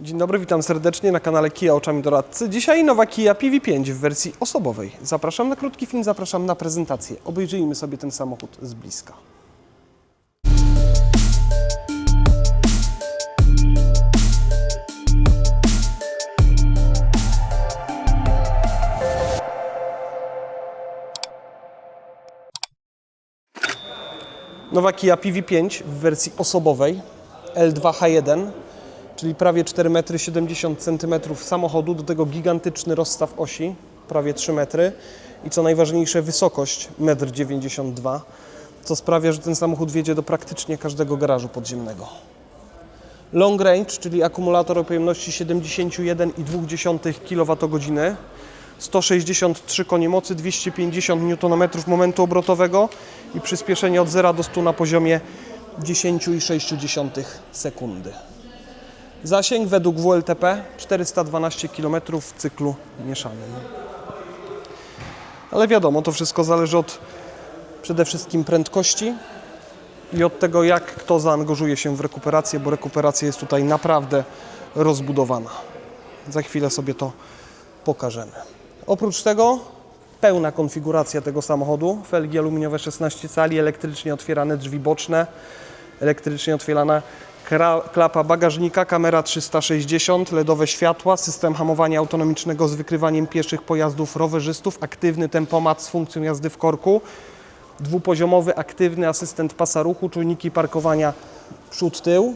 Dzień dobry, witam serdecznie na kanale Kia Oczami Doradcy. Dzisiaj nowa Kia PV5 w wersji osobowej. Zapraszam na krótki film, zapraszam na prezentację. Obejrzyjmy sobie ten samochód z bliska. Nowa Kia PV5 w wersji osobowej L2H1, czyli prawie 4,70 m samochodu, do tego gigantyczny rozstaw osi, prawie 3 metry i co najważniejsze wysokość 1,92 m, co sprawia, że ten samochód wjedzie do praktycznie każdego garażu podziemnego. Long range, czyli akumulator o pojemności 71,2 kWh, 163 konie mocy, 250 Nm momentu obrotowego i przyspieszenie od 0 do 100 na poziomie 10,6 sekundy. Zasięg według WLTP 412 km w cyklu mieszanym. Ale wiadomo, to wszystko zależy od przede wszystkim prędkości i od tego, jak kto zaangażuje się w rekuperację, bo rekuperacja jest tutaj naprawdę rozbudowana. Za chwilę sobie to pokażemy. Oprócz tego pełna konfiguracja tego samochodu, felgi aluminiowe 16 cali, elektrycznie otwierane drzwi boczne, elektrycznie otwierana klapa bagażnika, kamera 360, LEDowe światła, system hamowania autonomicznego z wykrywaniem pieszych pojazdów rowerzystów, aktywny tempomat z funkcją jazdy w korku, dwupoziomowy aktywny asystent pasa ruchu, czujniki parkowania przód-tył,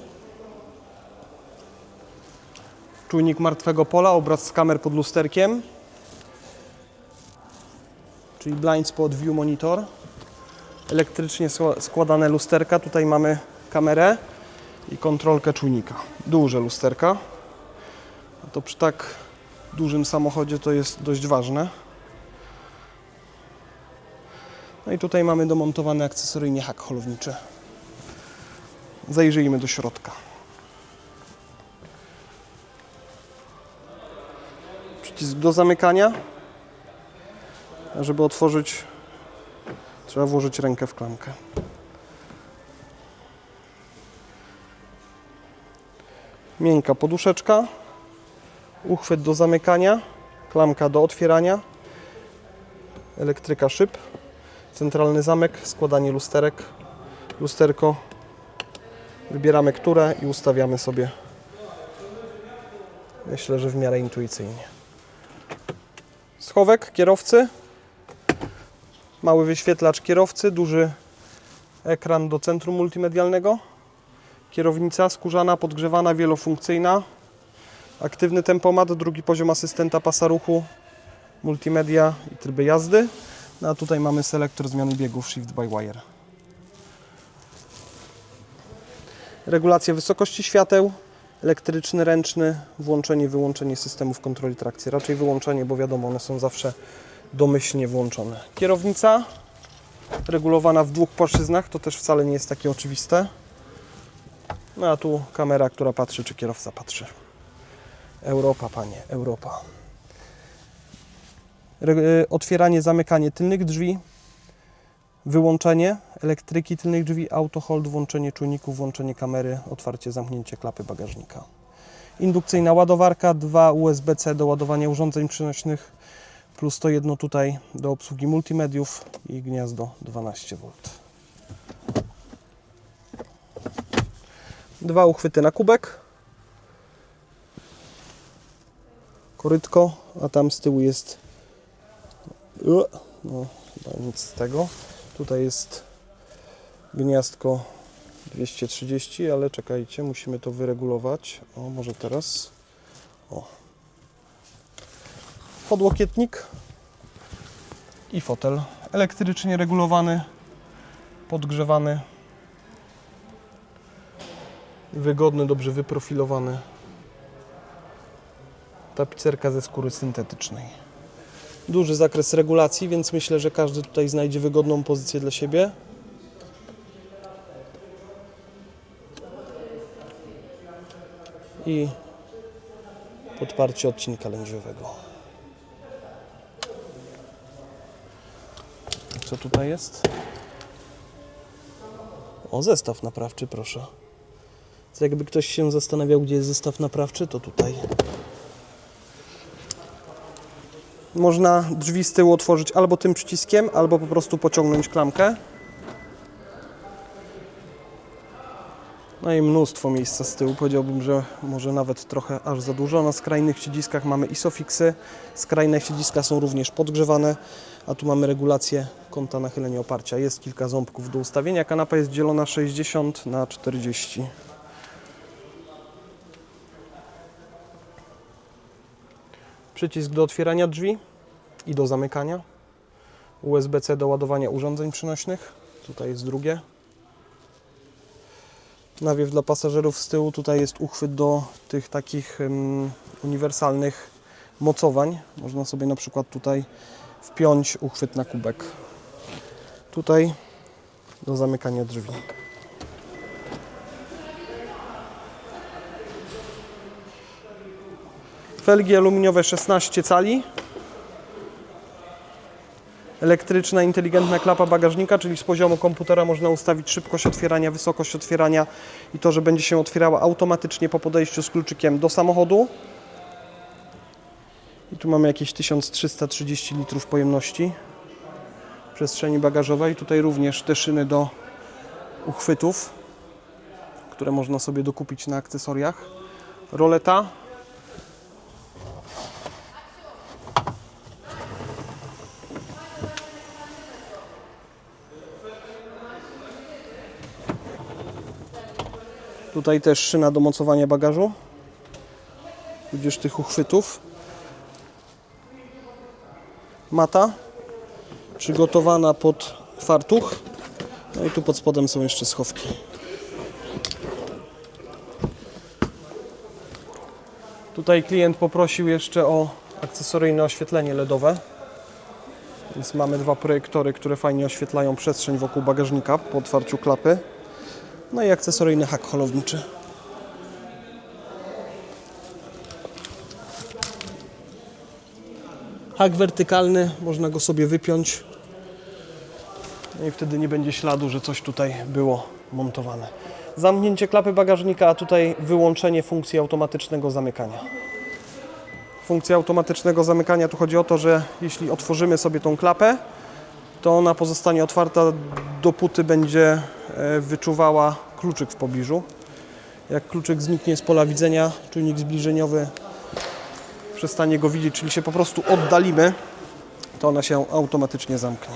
czujnik martwego pola, obraz z kamer pod lusterkiem, czyli blind spot view monitor, elektrycznie składane lusterka, tutaj mamy kamerę i kontrolkę czujnika. Duże lusterka. A to przy tak dużym samochodzie to jest dość ważne. No i tutaj mamy domontowany akcesoryjnie hak holowniczy. Zajrzyjmy do środka. Przycisk do zamykania. A żeby otworzyć, trzeba włożyć rękę w klamkę. Miękka poduszeczka, uchwyt do zamykania, klamka do otwierania, elektryka szyb, centralny zamek, składanie lusterek, lusterko, wybieramy które i ustawiamy sobie, myślę, że w miarę intuicyjnie. Schowek kierowcy, mały wyświetlacz kierowcy, duży ekran do centrum multimedialnego, kierownica skórzana, podgrzewana, wielofunkcyjna, aktywny tempomat, drugi poziom asystenta pasa ruchu, multimedia i tryby jazdy. No a tutaj mamy selektor zmiany biegów shift by wire. Regulacja wysokości świateł, elektryczny, ręczny, włączenie, wyłączenie systemów kontroli trakcji. Raczej wyłączenie, bo wiadomo, one są zawsze domyślnie włączone. Kierownica regulowana w dwóch płaszczyznach, to też wcale nie jest takie oczywiste. No a tu kamera, która patrzy, czy kierowca patrzy. Europa, panie, Europa. Otwieranie, zamykanie tylnych drzwi, wyłączenie elektryki tylnych drzwi, auto hold, włączenie czujników, włączenie kamery, otwarcie, zamknięcie klapy bagażnika. Indukcyjna ładowarka, 2 USB-C do ładowania urządzeń przenośnych, plus to jedno tutaj do obsługi multimediów i gniazdo 12 V. 2 uchwyty na kubek, korytko, a tam z tyłu jest, no chyba nic z tego, tutaj jest gniazdko 230, ale czekajcie, musimy to wyregulować, o może teraz, o, podłokietnik i fotel elektrycznie regulowany, podgrzewany, wygodny, dobrze wyprofilowany, tapicerka ze skóry syntetycznej. Duży zakres regulacji, więc myślę, że każdy tutaj znajdzie wygodną pozycję dla siebie. I podparcie odcinka lędźwiowego. Co tutaj jest? O, zestaw naprawczy, proszę. To jakby ktoś się zastanawiał, gdzie jest zestaw naprawczy, to tutaj. Można drzwi z tyłu otworzyć albo tym przyciskiem, albo po prostu pociągnąć klamkę. No i mnóstwo miejsca z tyłu, powiedziałbym, że może nawet trochę aż za dużo. Na skrajnych siedziskach mamy ISOFIXy, skrajne siedziska są również podgrzewane, a tu mamy regulację kąta nachylenia oparcia. Jest kilka ząbków do ustawienia, kanapa jest dzielona 60 na 40. Przycisk do otwierania drzwi i do zamykania. USB-C do ładowania urządzeń przenośnych. Tutaj jest drugie. Nawiew dla pasażerów z tyłu. Tutaj jest uchwyt do tych takich uniwersalnych mocowań. Można sobie na przykład tutaj wpiąć uchwyt na kubek. Tutaj do zamykania drzwi. Felgi aluminiowe 16 cali. Elektryczna, inteligentna klapa bagażnika, czyli z poziomu komputera można ustawić szybkość otwierania, wysokość otwierania i to, że będzie się otwierała automatycznie po podejściu z kluczykiem do samochodu. I tu mamy jakieś 1330 litrów pojemności przestrzeni bagażowej. Tutaj również te szyny do uchwytów, które można sobie dokupić na akcesoriach. Roleta. Tutaj też szyna do mocowania bagażu, tudzież tych uchwytów. Mata przygotowana pod fartuch. No i tu pod spodem są jeszcze schowki. Tutaj klient poprosił jeszcze o akcesoryjne oświetlenie LEDowe. Więc mamy dwa projektory, które fajnie oświetlają przestrzeń wokół bagażnika po otwarciu klapy. No i akcesoryjny hak holowniczy. Hak wertykalny, można go sobie wypiąć. No i wtedy nie będzie śladu, że coś tutaj było montowane. Zamknięcie klapy bagażnika, a tutaj wyłączenie funkcji automatycznego zamykania. Funkcja automatycznego zamykania, tu chodzi o to, że jeśli otworzymy sobie tą klapę, to ona pozostanie otwarta, dopóty będzie wyczuwała kluczyk w pobliżu. Jak kluczyk zniknie z pola widzenia, czujnik zbliżeniowy przestanie go widzieć, czyli się po prostu oddalimy, to ona się automatycznie zamknie.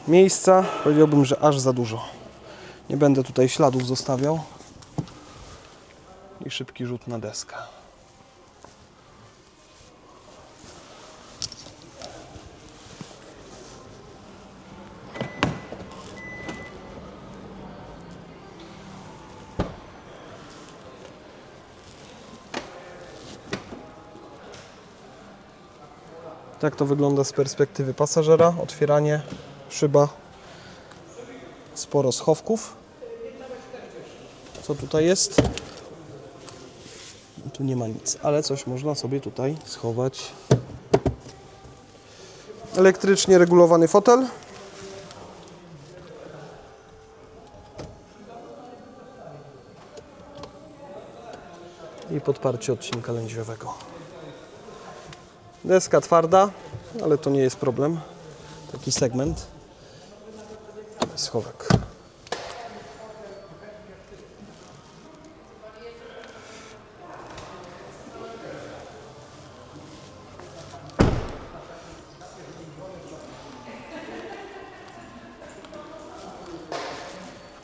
Miejsca, powiedziałbym, że aż za dużo. Nie będę tutaj śladów zostawiał. I szybki rzut na deskę. Tak to wygląda z perspektywy pasażera. Otwieranie, szyba, sporo schowków. Co tutaj jest? Tu nie ma nic, ale coś można sobie tutaj schować. Elektrycznie regulowany fotel. I podparcie odcinka lędźwiowego. Deska twarda, ale to nie jest problem. Taki segment. Schowek.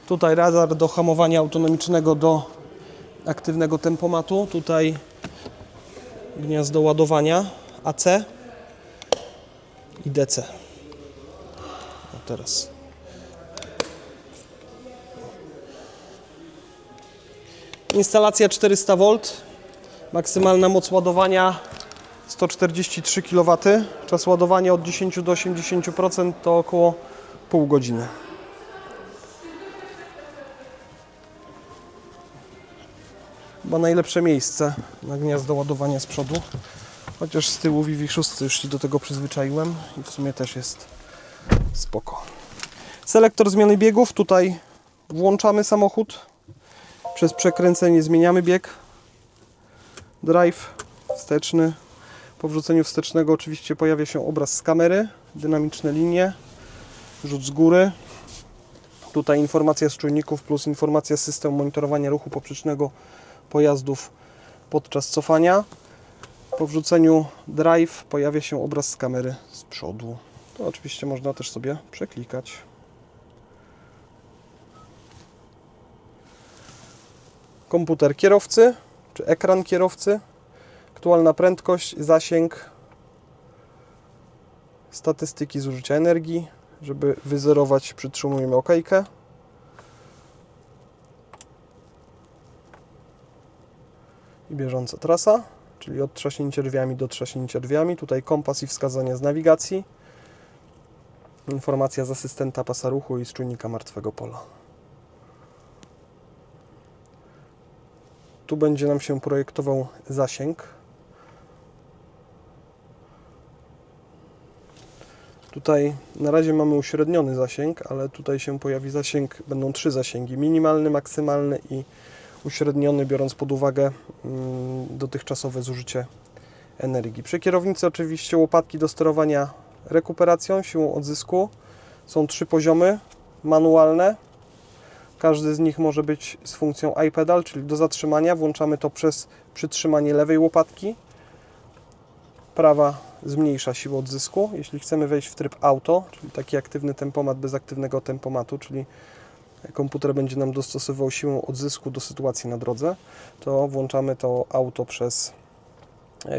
Tutaj radar do hamowania autonomicznego do aktywnego tempomatu. Tutaj gniazdo ładowania AC i DC. O, teraz. Instalacja 400V. Maksymalna moc ładowania 143 kW. Czas ładowania od 10 do 80% to około pół godziny. Chyba najlepsze miejsce na gniazdo ładowania z przodu. Chociaż z tyłu Wi-Fi 6 już się do tego przyzwyczaiłem i w sumie też jest spoko. Selektor zmiany biegów. Tutaj włączamy samochód. Przez przekręcenie zmieniamy bieg. Drive wsteczny. Po wrzuceniu wstecznego oczywiście pojawia się obraz z kamery. Dynamiczne linie. Rzut z góry. Tutaj informacja z czujników plus informacja z systemu monitorowania ruchu poprzecznego pojazdów podczas cofania. Po wrzuceniu drive pojawia się obraz z kamery z przodu. To oczywiście można też sobie przeklikać. Komputer kierowcy, czy ekran kierowcy. Aktualna prędkość, zasięg, statystyki zużycia energii. Żeby wyzerować, przytrzymujemy okejkę. I bieżąca trasa, czyli od trzaśnięcia drzwiami do trzaśnięcia drzwiami. Tutaj kompas i wskazania z nawigacji. Informacja z asystenta pasa ruchu i z czujnika martwego pola. Tu będzie nam się projektował zasięg. Tutaj na razie mamy uśredniony zasięg, ale tutaj się pojawi zasięg, będą 3 zasięgi. Minimalny, maksymalny i uśredniony, biorąc pod uwagę dotychczasowe zużycie energii. Przy kierownicy oczywiście łopatki do sterowania rekuperacją, siłą odzysku. Są 3 poziomy manualne. Każdy z nich może być z funkcją iPedal, czyli do zatrzymania. Włączamy to przez przytrzymanie lewej łopatki. Prawa zmniejsza siłę odzysku. Jeśli chcemy wejść w tryb auto, czyli taki aktywny tempomat bez aktywnego tempomatu, czyli komputer będzie nam dostosowywał siłę odzysku do sytuacji na drodze, to włączamy to auto przez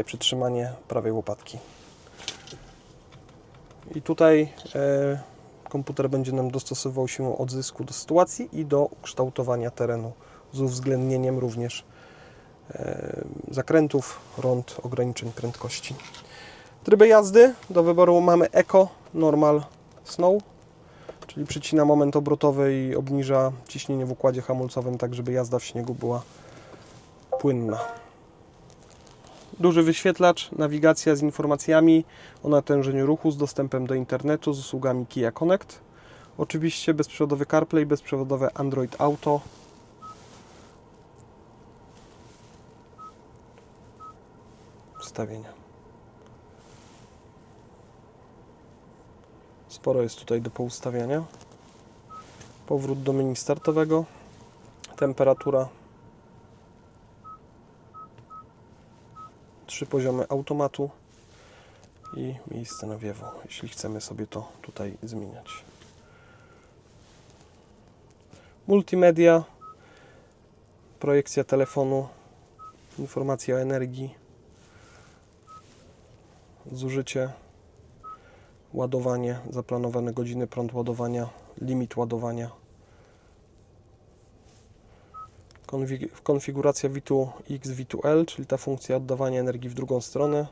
przytrzymanie prawej łopatki. I tutaj komputer będzie nam dostosowywał siłę odzysku do sytuacji i do ukształtowania terenu z uwzględnieniem również zakrętów, rond, ograniczeń prędkości. Tryby jazdy do wyboru mamy Eco, Normal, Snow, czyli przycina moment obrotowy i obniża ciśnienie w układzie hamulcowym, tak żeby jazda w śniegu była płynna. Duży wyświetlacz, nawigacja z informacjami o natężeniu ruchu, z dostępem do internetu, z usługami Kia Connect. Oczywiście bezprzewodowy CarPlay, bezprzewodowe Android Auto. Ustawienia. Sporo jest tutaj do poustawiania. Powrót do menu startowego. Temperatura. 3 poziomy automatu i miejsce nawiewu, jeśli chcemy sobie to tutaj zmieniać. Multimedia, projekcja telefonu, informacja o energii, zużycie, ładowanie, zaplanowane godziny, prąd ładowania, limit ładowania. Konfiguracja V2X, V2L, czyli ta funkcja oddawania energii w drugą stronę.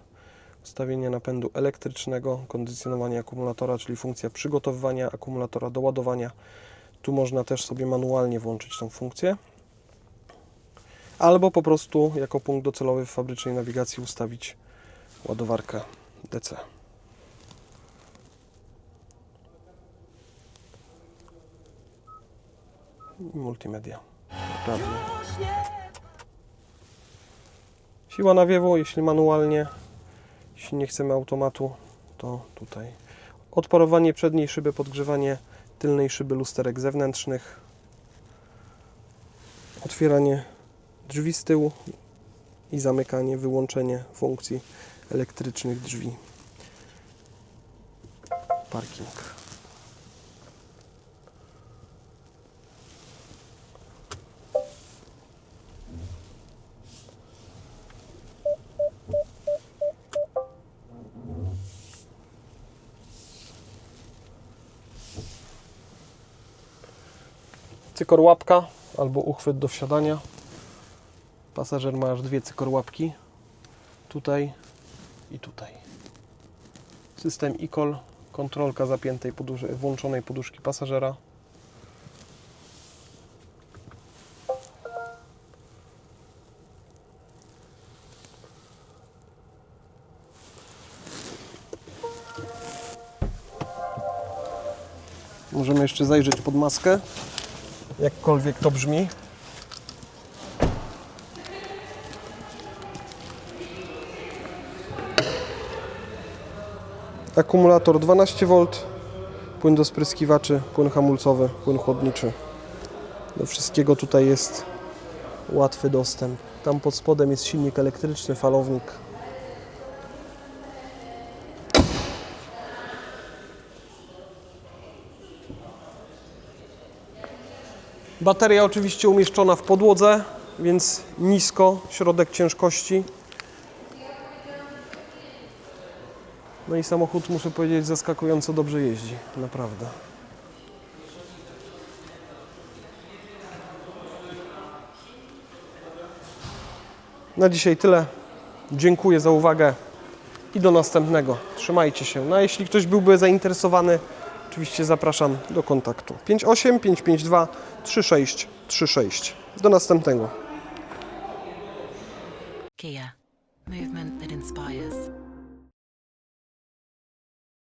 Ustawienie napędu elektrycznego, kondycjonowanie akumulatora, czyli funkcja przygotowywania akumulatora do ładowania. Tu można też sobie manualnie włączyć tą funkcję. Albo po prostu jako punkt docelowy w fabrycznej nawigacji ustawić ładowarkę DC. I multimedia. Prawnie. Siła nawiewu, jeśli manualnie, jeśli nie chcemy automatu, to tutaj. Odparowanie przedniej szyby, podgrzewanie tylnej szyby lusterek zewnętrznych. Otwieranie drzwi z tyłu i zamykanie, wyłączenie funkcji elektrycznych drzwi. Parking. Cykorłapka albo uchwyt do wsiadania. Pasażer ma aż 2 cykorłapki. Tutaj i tutaj. System e-call, kontrolka zapiętej włączonej poduszki pasażera. Możemy jeszcze zajrzeć pod maskę, jakkolwiek to brzmi. Akumulator 12V, płyn do spryskiwaczy, płyn hamulcowy, płyn chłodniczy. Do wszystkiego tutaj jest łatwy dostęp. Tam pod spodem jest silnik elektryczny, falownik. Bateria oczywiście umieszczona w podłodze, więc nisko, środek ciężkości. No i samochód, muszę powiedzieć, zaskakująco dobrze jeździ, naprawdę. Na dzisiaj tyle. Dziękuję za uwagę i do następnego. Trzymajcie się. No a jeśli ktoś byłby zainteresowany, oczywiście zapraszam do kontaktu. 58 552 3636. Do następnego. Kia. Movement that inspires.